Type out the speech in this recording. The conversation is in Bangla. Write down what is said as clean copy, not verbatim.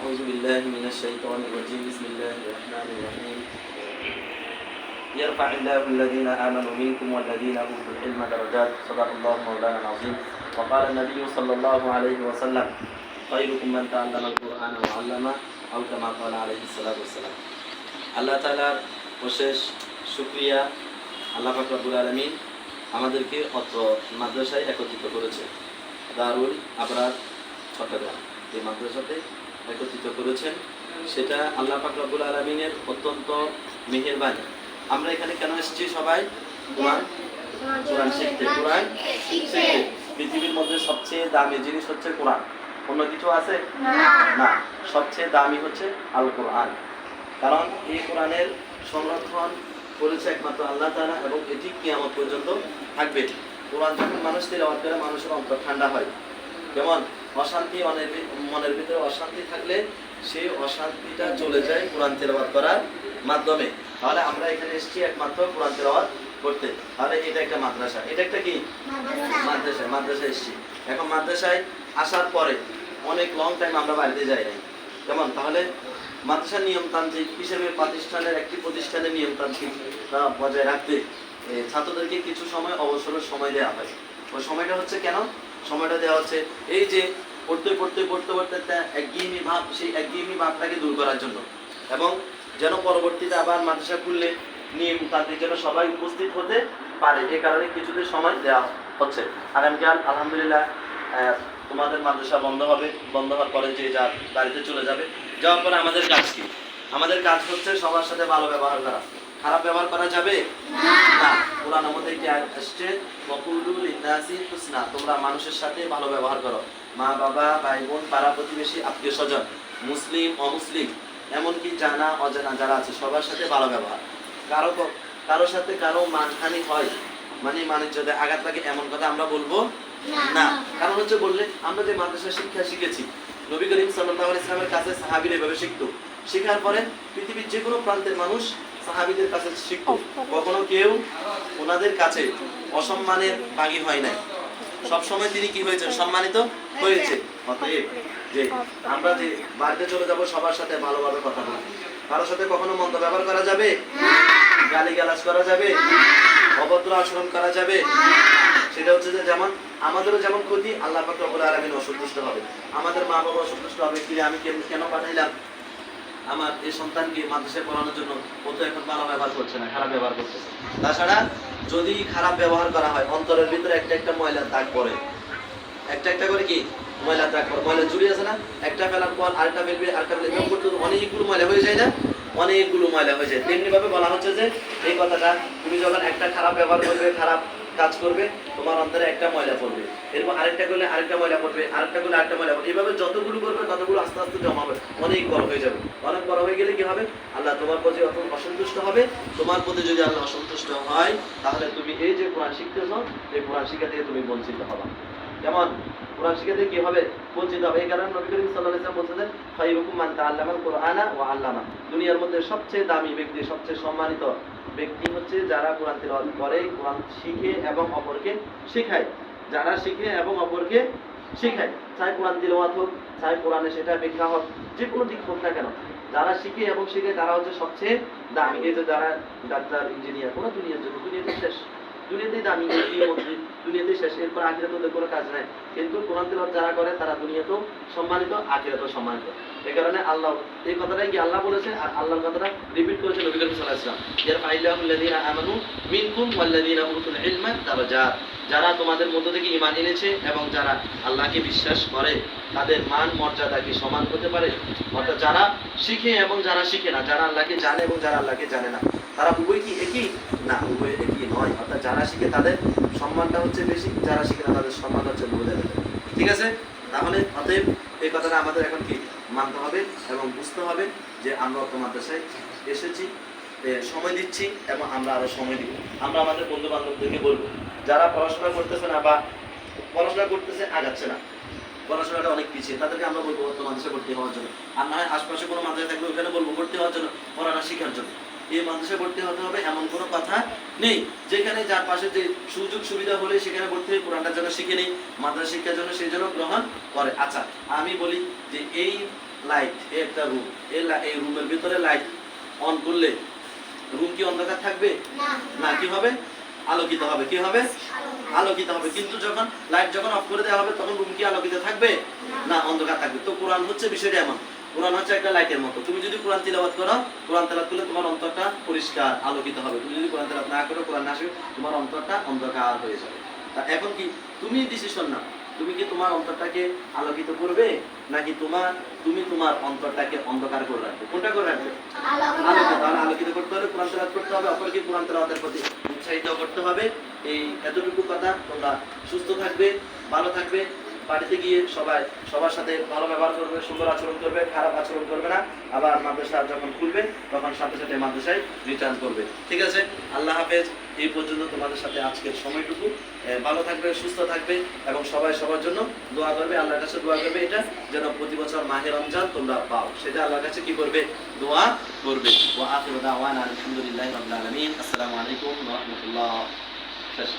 أعوذ بالله من الشيطان الرجيم بسم الله الرحمن الرحيم يرفع الله الذين آمنوا منكم والذين أوتوا العلم درجات صدق الله مولانا العظيم وقال النبي صلى الله عليه وسلم خيركم من تعلم القرآن وعلمه أو كما قال عليه الصلاة والسلام আল্লাহ তাআলার অশেষ শুকরিয়া আল্লাহ পাক রব্বুল আলামিন আমাদেরকে অত্র মাদ্রাসায় একত্রিত করেছে দারুল আবরার চট্টগ্রাম যে মাদ্রাসাতে একত্রিত করেছেন সেটা আল্লাহ পাক রব্বুল আলামিনের অত্যন্ত মেহেরবানি। আমরা এখানে কেন এসেছি? সবাই কোরআন শিখতে। কোরআন শিখতে। পৃথিবীর মধ্যে সবচেয়ে দামি জিনিস হচ্ছে কোরআন। অন্য কিছু আছে? না, সবচেয়ে দামি হচ্ছে আল কোরআন। কারণ এই কোরআনের সংরক্ষণ করেছে একমাত্র আল্লাহ তাআলা এবং এটি কিয়ামত পর্যন্ত থাকবে। কোরআন যখন মানুষ তিলাওয়াত করে মানুষের অন্তর ঠান্ডা হয়। যেমন অশান্তি, মনের ভিতরে অশান্তি থাকলে সেই অশান্তিটা চলে যায় কোরআন তিলাওয়াত করার মাধ্যমে। তাহলে আমরা এখানে এসেছি একমাত্র কোরআন তিলাওয়াত করতে। তাহলে এটা একটা মাদ্রাসা। এটা একটা কি মাদ্রাসায় এসেছি। এখন মাদ্রাসায় আসার পরে অনেক লং টাইম আমরা বাড়িতে যাই নাই। কেমন? তাহলে মাদ্রাসার নিয়মতান্ত্রিক হিসেবে একটি প্রতিষ্ঠানের নিয়মতান্ত্রিকতা বজায় রাখতে ছাত্রদেরকে কিছু সময় অবসরের সময় দেওয়া হয়। ওই সময়টা হচ্ছে কেন? সময়টা দেওয়া হচ্ছে এই যে পড়তে একটা একঘেয়েমি ভাব, সেই একঘেয়েমি ভাবটাকে দূর করার জন্য এবং যেন পরবর্তীতে আবার মাদ্রাসা খুললে নিয়মতান্ত্রিক যেন সবাই উপস্থিত হতে পারে, এই কারণে কিছুদিন সময় দেওয়া হচ্ছে। আগামীকাল আলহামদুলিল্লাহ তোমাদের মাদ্রাসা বন্ধ হবে। বন্ধ হওয়ার পরে যে যার বাড়িতে চলে যাবে। যাওয়ার পরে আমাদের কাজ কি? আমাদের কাজ হচ্ছে সবার সাথে ভালো ব্যবহার করা। খারাপ ব্যবহার করা যাবে না। কোরআনের মধ্যে একটি আয়াত আসছে, ওয়াকুলু লিন্নাসি হুসনা, তোমরা মানুষের সাথে ভালো ব্যবহার করো। মা বাবা, ভাই বোন, পাড়া প্রতিবেশী, আত্মীয় স্বজন, মুসলিম অমুসলিম, এমনকি জানা অজানা যারা আছে সবার সাথে ভালো ব্যবহার। কারোর সাথে কারো মানহানি হয়, মানিজ্যতে আঘাত লাগে এমন কথা আমরা বলবো না। কারণ হচ্ছে বললে আমরা যে মাদ্রাসা শিক্ষা শিখেছি, নবী করিম সাল্লাল্লাহু আলাইহি ওয়াসাল্লামের কাছে সাহাবীরা এভাবে শিখতো। শেখার পরে পৃথিবীর যে কোনো প্রান্তের মানুষ সাহাবীদের কাছে শিখতো। কখনো কেউ ওনাদের কাছে অসম্মানের ভাগী হয় নাই। সবসময় তিনি কি হয়েছে? সম্মানিত হয়েছে। অতএব যে আমরা যে বাড়িতে চলে যাব সবার সাথে ভালোভাবে কথা বলবো। কারোর সাথে কখনো মন্দ ব্যবহার করা যাবে না, গালিগালাজ করা যাবে না, অভদ্র আচরণ করা যাবে না। সেটা হচ্ছে যে যেমন আমাদেরও যেমন ক্ষতি, আল্লাহ পাক রব্বুল আলামিন অসন্তুষ্ট হবে, আমাদের মা বাবা অসন্তুষ্ট হবে। কি আমি কেন পাঠাইলাম আমার এই সন্তানকে মাদ্রাসায় পড়ানোর জন্য? ও তো এখন ভালো ব্যবহার করছে না, খারাপ ব্যবহার করতেছে। তাছাড়া যদি খারাপ ব্যবহার করা হয় অন্তরের ভিতরে একটা ময়লার দাগ পড়ে। একটা করে কি ময়লার দাগ পড়ে। ময়লা জুড়ি আছে না, একটা ফেলার পর আরেকটা ফেলবে, আরেকটা ফেলবে, এরকম করতে অনেকগুলো ময়লা হয়ে যায় না? অনেকগুলো ময়লা হয়ে যায়। তেমনি ভাবে বলা হচ্ছে যে এই কথাটা, তুমি যখন একটা খারাপ ব্যবহার করবে, খারাপ কাজ করবে, তোমার অন্তরে একটা ময়লা পড়বে, এরপর আরেকটা করলে আরেকটা ময়লা পড়বে, আরেকটা করলে আরেকটা ময়লা পড়বে। এইভাবে যতগুলো করবে ততগুলো আস্তে আস্তে জমা হবে, অনেক বড় হয়ে যাবে। অনেক বড় হয়ে গেলে কি হবে? আল্লাহ তোমার প্রতি অসন্তুষ্ট হবে। তোমার প্রতি যদি আল্লাহ অসন্তুষ্ট হয় তাহলে তুমি এই যে কোরআন শিখতেছ, এই কোরআন শিক্ষা থেকে তুমি বঞ্চিত হবা। যেমন কোরআন শিক্ষা থেকে কি হবে? বঞ্চিত হবে। এই কারণে নবী করিম সাল্লাল্লাহু আলাইহি ওয়াসাল্লাম বলছেন, খায়রুকুম মান তাআল্লামাল কুরআনা ওয়া আল্লামা। দুনিয়ার মধ্যে সবচেয়ে দামি ব্যক্তি, সবচেয়ে সম্মানিত ব্যক্তি হচ্ছে যারা কোরআন তিলাওয়াত করে, কোরআন শিখে এবং অপরকে শেখায়। যারা শিখে এবং অপরকে শেখায়, চাই কোরআন তিলাওয়াত হোক, চাই কোরআনে সেটা ব্যাখ্যা হোক, যে কোনো দিক হোক না কেন, যারা শিখে এবং শেখায় তারা হচ্ছে সবচেয়ে দামি। এই যে যারা ডাক্তার, ইঞ্জিনিয়ার, কোনো দুনিয়ার জন্য, দুনিয়াতে শেষ, দুনিয়াতেই দামি, মন্ত্রী, দুনিয়াতেই শেষ, এরপর আখিরাতে ওদের কোনো কাজ নাই। কিন্তু কোরআন তিলাওয়াত যারা করে তারা দুনিয়াতেও সম্মানিত, আখিরাতেও সম্মানিত। এই কারণে আল্লাহ এই কথাটাই কি আল্লাহ বলেছে, আর আল্লাহর কথাটা রিপিট করেছে নবী করিম সাল্লাল্লাহু আলাইহি ওয়াসাল্লাম, ইয়ারফাইল্লাহুল্লাযীনা আমানু মিনকুম ওয়াল্লাযীনা উতুল ইলমা দারাজাত। যারা তোমাদের মধ্য থেকে ঈমান এনেছে এবং যারা আল্লাহকে বিশ্বাস করে তাদের মান মর্যাদা কি সমান হতে পারে? অর্থাৎ যারা শিখে এবং যারা শিখে না, যারা আল্লাহকে জানে এবং যারা আল্লাহকে জানে না, তারা উভয় কি একই? না, উভয় একই নয়। অর্থাৎ যারা শিখে তাদের সম্মানটা হচ্ছে বেশি, যারা শিখে না তাদের সম্মান হচ্ছে বোঝা যাবে। ঠিক আছে? তাহলে অতএব এই কথাটা আমাদের এখন কি মানতে হবে এবং বুঝতে হবে যে আমরা মাদ্রাসায় এসেছি, সময় দিচ্ছি এবং আমরা আরো সময় দিব। আমরা আমাদের বন্ধু বান্ধবদেরকে বলবো যারা পড়াশোনা করতেছে না বা পড়াশোনা করতেছে আগাচ্ছে না, পড়াশোনাটা অনেক পিছিয়ে, তাদেরকে আমরা বলবো মাদ্রাসা ভর্তি হওয়ার জন্য। আর না হয় আশপাশে কোনো মাদ্রাসা থাকলে ওখানে বলবো ভর্তি হওয়ার জন্য, পড়াশোনা শেখার জন্য। এই মাদ্রাসা ভর্তি হতে হবে এমন কোনো কথা নেই। যেখানে যার পাশে যে সুযোগ সুবিধা হলে সেখানে ভর্তি হয়ে কোরআনটার জন্য শিখে নেই, মাদ্রাসা শিক্ষার জন্য সেই জন্য গ্রহণ করে। আচ্ছা, আমি বলি যে এই লাইট, একটা রুম, এই রুমের ভিতরে লাইট অন করলে রুম কি অন্ধকার থাকবে? না, কি হবে? আলোকিত হবে। কি হবে? আলোকিত হবে। কিন্তু যখন লাইট যখন অফ করে দেওয়া হবে তখন রুম কি আলোকিত থাকবে? না, অন্ধকার থাকবে। তো কোরআন হচ্ছে বিষয়টা এমন, কোরআন হচ্ছে একটা লাইটের মতো। তুমি যদি কোরআন তিলাওয়াত করো, কোরআন তেলাওয়াত করলে তোমার অন্তরটা পরিষ্কার আলোকিত হবে। তুমি যদি কোরআন তেলাওয়াত না করো, কোরআন না আসে, তোমার অন্তরটা অন্ধকার হয়ে যাবে। তা এখন কি তুমি ডিসিশন নাও, তুমি কি তোমার অন্তরটাকে আলোকিত করবে নাকি তুমি তোমার অন্তরটাকে অন্ধকার করে রাখবে? কোনটা করে রাখবে? আলোকিত। তাহলে আলোকিত করতে হলে কোরআন তেলাওয়াত করতে হবে, অপরকে কোরআন তেলাওয়াতের প্রতি উৎসাহিত করতে হবে। এই এতটুকু কথা। তোমরা সুস্থ থাকবে, ভালো থাকবে, বাড়িতে গিয়ে সবার সাথে ভালো ব্যবহার করবে, সুন্দর আচরণ করবে, খারাপ আচরণ করবে না। আবার মাদ্রাসা যখন খুলবে তখন সাথে সাথে মাদ্রাসায় রিটার্ন করবে। ঠিক আছে? আল্লাহ হাফেজ। এই পর্যন্ত তোমাদের সাথে আজকের সময়টুকু। ভালো থাকবে, সুস্থ থাকবে এবং সবাই সবার জন্য দোয়া করবে, আল্লাহর কাছে দোয়া করবে এটা যেন প্রতি বছর মাহে রমজান তোমরা পাও, সেটা আল্লাহর কাছে কি করবে? দোয়া করবে। ওয়া আখিরু দাওয়ানা আলহামদুলিল্লাহি রাব্বিল আলামিন। আসসালামু আলাইকুম ওয়া রাহমাতুল্লাহ। শেষ।